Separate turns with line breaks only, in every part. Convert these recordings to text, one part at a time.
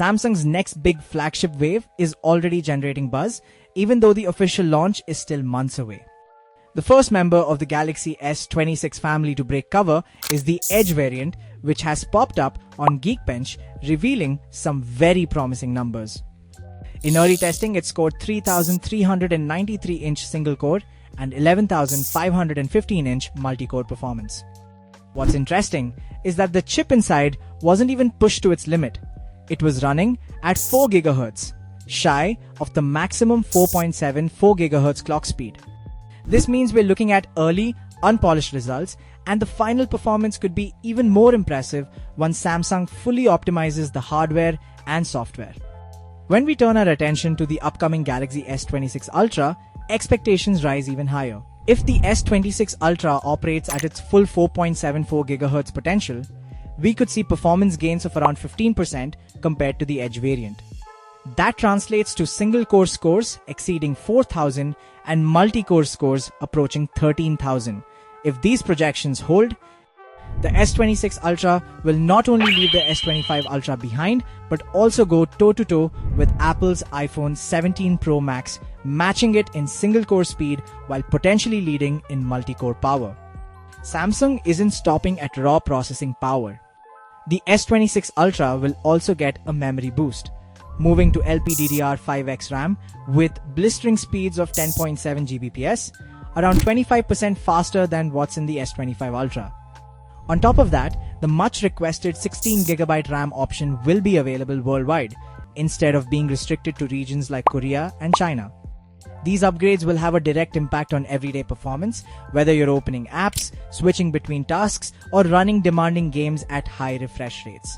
Samsung's next big flagship wave is already generating buzz, even though the official launch is still months away. The first member of the Galaxy S26 family to break cover is the Edge variant, which has popped up on Geekbench, revealing some very promising numbers. In early testing, it scored 3,393-inch single-core and 11,515-inch multi-core performance. What's interesting is that the chip inside wasn't even pushed to its limit. It was running at 4 GHz, shy of the maximum 4.74 GHz clock speed. This means we're looking at early, unpolished results, and the final performance could be even more impressive once Samsung fully optimizes the hardware and software. When we turn our attention to the upcoming Galaxy S26 Ultra, expectations rise even higher. If the S26 Ultra operates at its full 4.74 GHz potential, we could see performance gains of around 15% compared to the Edge variant. That translates to single-core scores exceeding 4,000 and multi-core scores approaching 13,000. If these projections hold, the S26 Ultra will not only leave the S25 Ultra behind, but also go toe-to-toe with Apple's iPhone 17 Pro Max, matching it in single-core speed while potentially leading in multi-core power. Samsung isn't stopping at raw processing power. The S26 Ultra will also get a memory boost, moving to LPDDR5X RAM with blistering speeds of 10.7 Gbps, around 25% faster than what's in the S25 Ultra. On top of that, the much requested 16GB RAM option will be available worldwide, instead of being restricted to regions like Korea and China. These upgrades will have a direct impact on everyday performance, whether you're opening apps, switching between tasks, or running demanding games at high refresh rates.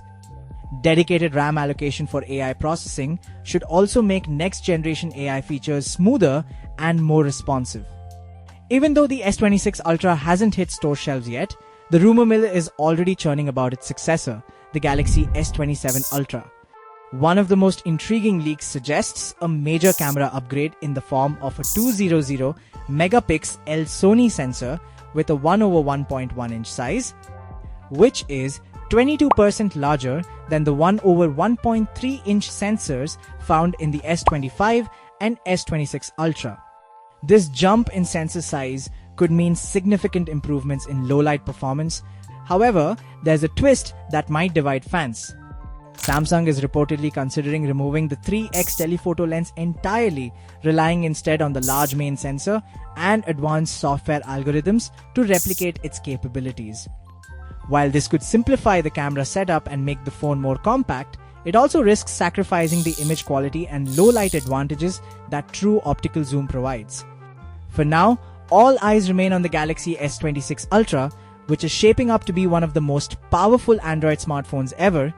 Dedicated RAM allocation for AI processing should also make next-generation AI features smoother and more responsive. Even though the S26 Ultra hasn't hit store shelves yet, the rumor mill is already churning about its successor, the Galaxy S27 Ultra. One of the most intriguing leaks suggests a major camera upgrade in the form of a 200 megapixel Sony sensor with a 1/1.1 inch size, which is 22% larger than the 1/1.3 inch sensors found in the S25 and S26 Ultra. This jump in sensor size could mean significant improvements in low-light performance. However, there's a twist that might divide fans. Samsung is reportedly considering removing the 3x telephoto lens entirely, relying instead on the large main sensor and advanced software algorithms to replicate its capabilities. While this could simplify the camera setup and make the phone more compact, it also risks sacrificing the image quality and low-light advantages that true optical zoom provides. For now, all eyes remain on the Galaxy S26 Ultra, which is shaping up to be one of the most powerful Android smartphones ever,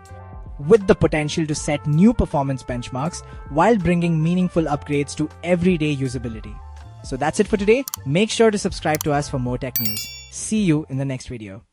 with the potential to set new performance benchmarks while bringing meaningful upgrades to everyday usability. So that's it for today. Make sure to subscribe to us for more tech news. See you in the next video.